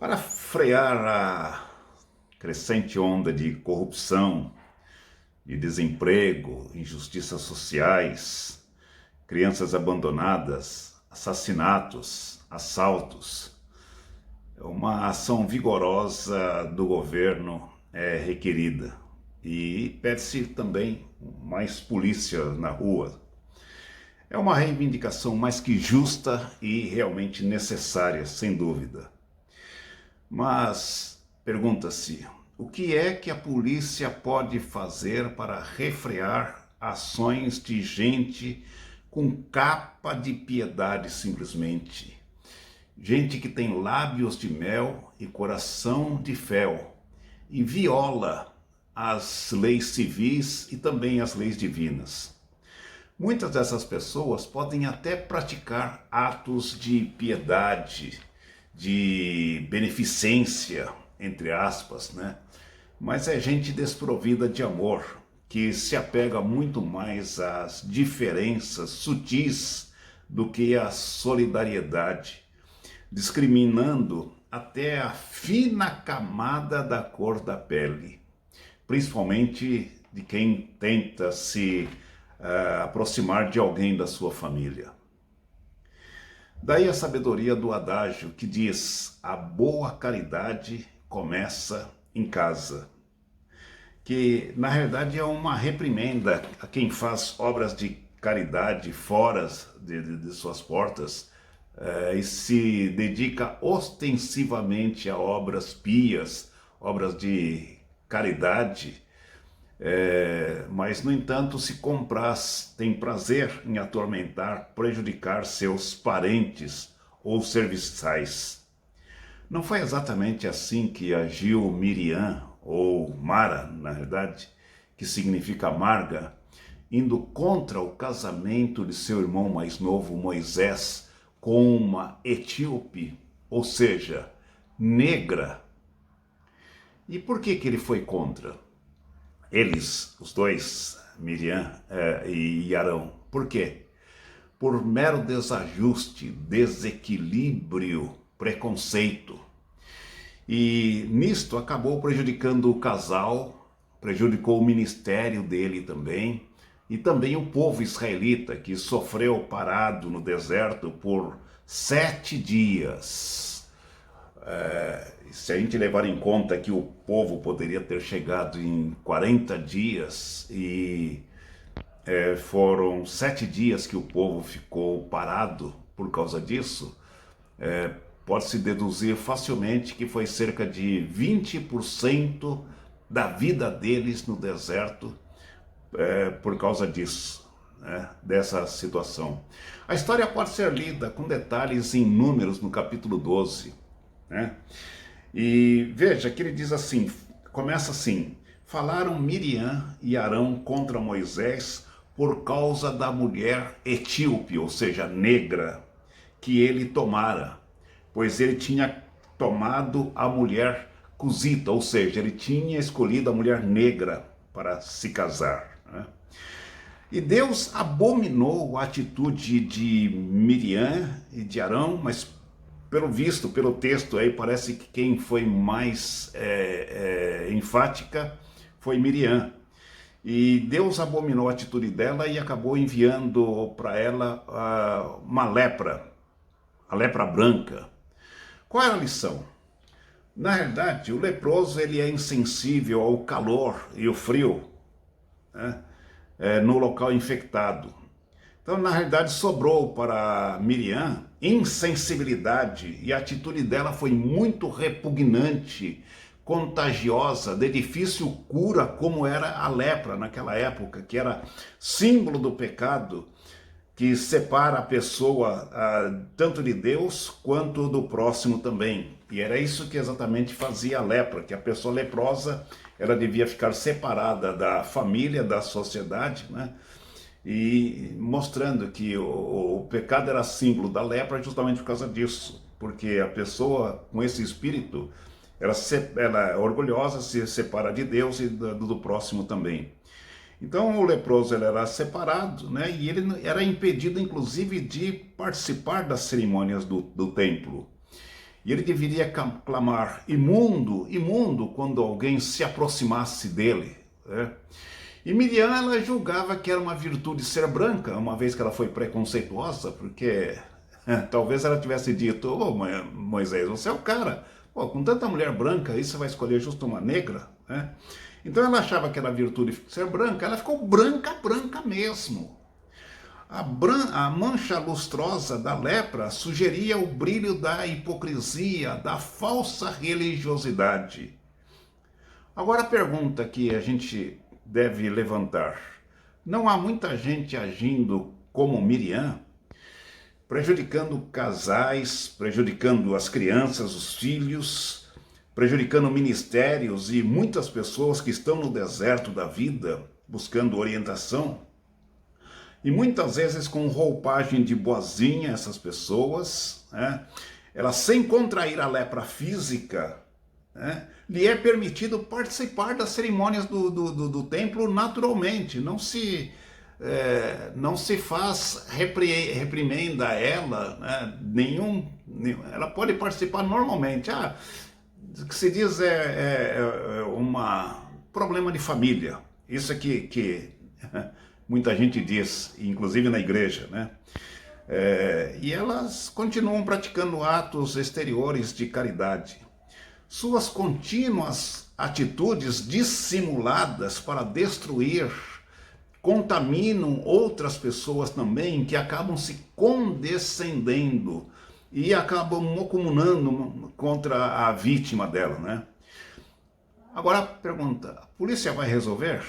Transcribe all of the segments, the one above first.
Para frear a crescente onda de corrupção, de desemprego, injustiças sociais, crianças abandonadas, assassinatos, assaltos, uma ação vigorosa do governo é requerida e pede-se também mais polícia na rua. É uma reivindicação mais que justa e realmente necessária, sem dúvida. Mas pergunta-se, o que é que a polícia pode fazer para refrear ações de gente com capa de piedade simplesmente? Gente que tem lábios de mel e coração de fel e viola as leis civis e também as leis divinas. Muitas dessas pessoas podem até praticar atos de piedade, de beneficência, entre aspas, né? Mas é gente desprovida de amor, que se apega muito mais às diferenças sutis do que à solidariedade, discriminando até a fina camada da cor da pele, principalmente de quem tenta se aproximar de alguém da sua família. Daí a sabedoria do adágio que diz: a boa caridade começa em casa. Que na realidade é uma reprimenda a quem faz obras de caridade fora de suas portas e se dedica ostensivamente a obras pias, obras de caridade, mas no entanto se compraz, tem prazer em atormentar, prejudicar seus parentes ou serviçais. Não foi exatamente assim que agiu Miriam, ou Mara, na verdade, que significa amarga, indo contra o casamento de seu irmão mais novo, Moisés, com uma etíope, ou seja, negra. E por que ele foi contra? Eles, os dois, Miriam e Arão. Por quê? Por mero desajuste, desequilíbrio, preconceito. E nisto acabou prejudicando o casal, prejudicou o ministério dele também, e também o povo israelita, que sofreu parado no deserto por 7 dias. Se a gente levar em conta que o povo poderia ter chegado em 40 dias e foram 7 dias que o povo ficou parado por causa disso, pode-se deduzir facilmente que foi cerca de 20% da vida deles no deserto por causa disso, né, dessa situação. A história pode ser lida com detalhes inúmeros no capítulo 12, né? E veja que ele diz assim, começa assim: falaram Miriam e Arão contra Moisés por causa da mulher etíope, ou seja, negra, que ele tomara, pois ele tinha tomado a mulher cusita, ou seja, ele tinha escolhido a mulher negra para se casar, né? E Deus abominou a atitude de Miriam e de Arão, mas pelo visto, pelo texto aí, parece que quem foi mais enfática foi Miriam. E Deus abominou a atitude dela e acabou enviando para ela uma lepra, a lepra branca. Qual era a lição? Na realidade, o leproso ele é insensível ao calor e o frio, né, no local infectado. Então, na realidade, sobrou para Miriam insensibilidade e a atitude dela foi muito repugnante, contagiosa, de difícil cura, como era a lepra naquela época, que era símbolo do pecado, que separa a pessoa tanto de Deus quanto do próximo também. E era isso que exatamente fazia a lepra, que a pessoa leprosa ela devia ficar separada da família, da sociedade, né? E mostrando que o pecado era símbolo da lepra justamente por causa disso, porque a pessoa com esse espírito, ela é orgulhosa, se separa de Deus e do próximo também. Então o leproso ele era separado, né, e ele era impedido inclusive de participar das cerimônias do templo. E ele deveria clamar imundo, imundo, quando alguém se aproximasse dele, né? E Miriam, ela julgava que era uma virtude ser branca, uma vez que ela foi preconceituosa, porque talvez ela tivesse dito: ô Moisés, você é o cara, pô, com tanta mulher branca, aí você vai escolher justo uma negra, né? Então ela achava que era virtude ser branca, ela ficou branca, branca mesmo. A mancha lustrosa da lepra sugeria o brilho da hipocrisia, da falsa religiosidade. Agora a pergunta que a gente deve levantar: não há muita gente agindo como Miriam, prejudicando casais, prejudicando as crianças, os filhos, prejudicando ministérios e muitas pessoas que estão no deserto da vida buscando orientação? E muitas vezes com roupagem de boazinha, essas pessoas, né? Elas, sem contrair a lepra física, né, lhe é permitido participar das cerimônias do templo naturalmente. Não se faz reprimenda a ela, né, ela pode participar normalmente. O que se diz é um problema de família. Isso aqui que muita gente diz, inclusive na igreja, né? E elas continuam praticando atos exteriores de caridade. Suas contínuas atitudes dissimuladas para destruir contaminam outras pessoas também, que acabam se condescendendo e acabam comunando contra a vítima dela, né? Agora a pergunta: a polícia vai resolver?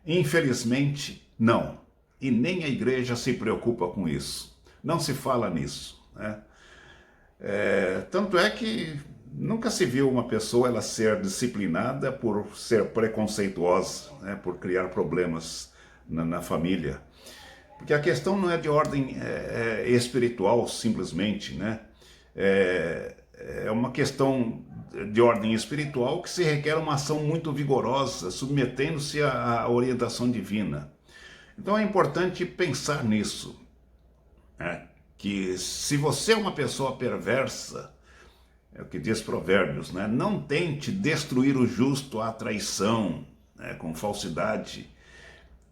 Infelizmente, não. E nem a igreja se preocupa com isso. Não se fala nisso, né? Tanto é que nunca se viu uma pessoa ela ser disciplinada por ser preconceituosa, né? Por criar problemas na família. Porque a questão não é de ordem espiritual, simplesmente, né? É uma questão de ordem espiritual que se requer uma ação muito vigorosa, submetendo-se à orientação divina. Então é importante pensar nisso, né? Que se você é uma pessoa perversa, é o que diz Provérbios, né? Não tente destruir o justo à traição, né, com falsidade,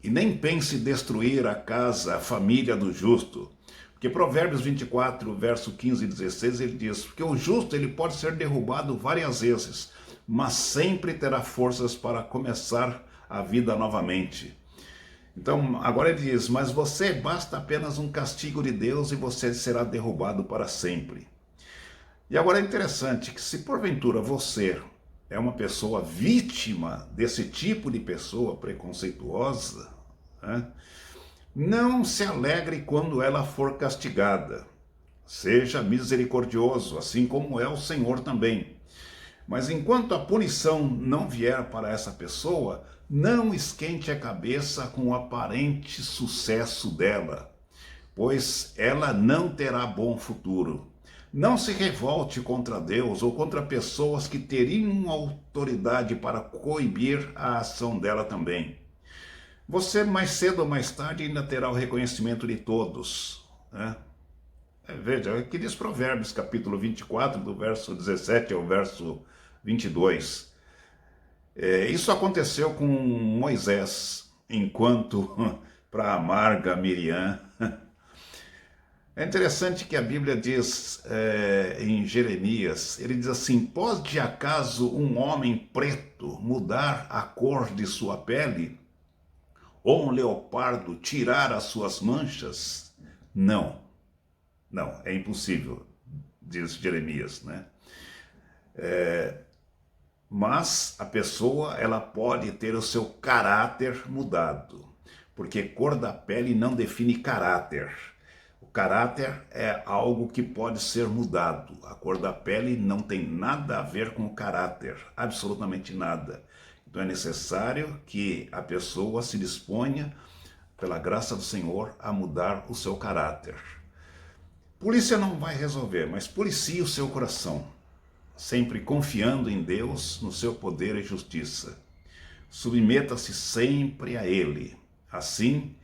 e nem pense destruir a casa, a família do justo. Porque Provérbios 24, verso 15 e 16, ele diz: porque o justo ele pode ser derrubado várias vezes, mas sempre terá forças para começar a vida novamente. Então, agora ele diz: mas você, basta apenas um castigo de Deus e você será derrubado para sempre. E agora é interessante que, se porventura você é uma pessoa vítima desse tipo de pessoa preconceituosa, né, não se alegre quando ela for castigada. Seja misericordioso, assim como é o Senhor também. Mas enquanto a punição não vier para essa pessoa, não esquente a cabeça com o aparente sucesso dela, pois ela não terá bom futuro. Não se revolte contra Deus ou contra pessoas que teriam autoridade para coibir a ação dela também. Você, mais cedo ou mais tarde, ainda terá o reconhecimento de todos, né? Veja, aqui diz Provérbios, capítulo 24, do verso 17 ao verso 22. Isso aconteceu com Moisés, enquanto para a amarga Miriam. É interessante que a Bíblia diz em Jeremias, ele diz assim: pode acaso um homem preto mudar a cor de sua pele? Ou um leopardo tirar as suas manchas? Não, não, é impossível, diz Jeremias, né? Mas a pessoa ela pode ter o seu caráter mudado, porque cor da pele não define caráter. O caráter é algo que pode ser mudado. A cor da pele não tem nada a ver com o caráter, absolutamente nada. Então é necessário que a pessoa se disponha, pela graça do Senhor, a mudar o seu caráter. Polícia não vai resolver, mas policie o seu coração, sempre confiando em Deus, no seu poder e justiça. Submeta-se sempre a Ele. Assim,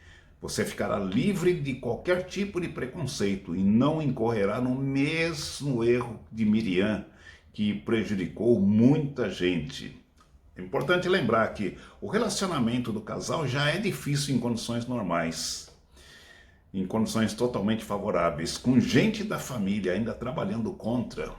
Você ficará livre de qualquer tipo de preconceito e não incorrerá no mesmo erro de Miriam, que prejudicou muita gente. É importante lembrar que o relacionamento do casal já é difícil em condições normais, em condições totalmente favoráveis, com gente da família ainda trabalhando contra,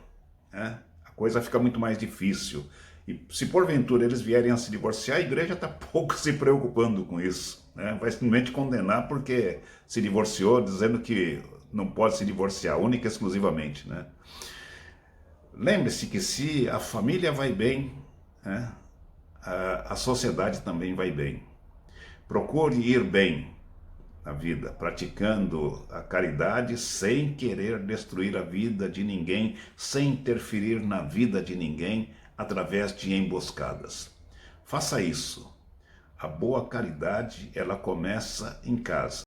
né? A coisa fica muito mais difícil. E se porventura eles vierem a se divorciar, a igreja está pouco se preocupando com isso, né? Vai simplesmente condenar porque se divorciou, dizendo que não pode se divorciar, única e exclusivamente, né? Lembre-se que se a família vai bem, né, a sociedade também vai bem. Procure ir bem na vida, praticando a caridade sem querer destruir a vida de ninguém, sem interferir na vida de ninguém através de emboscadas. Faça isso. A boa caridade, ela começa em casa.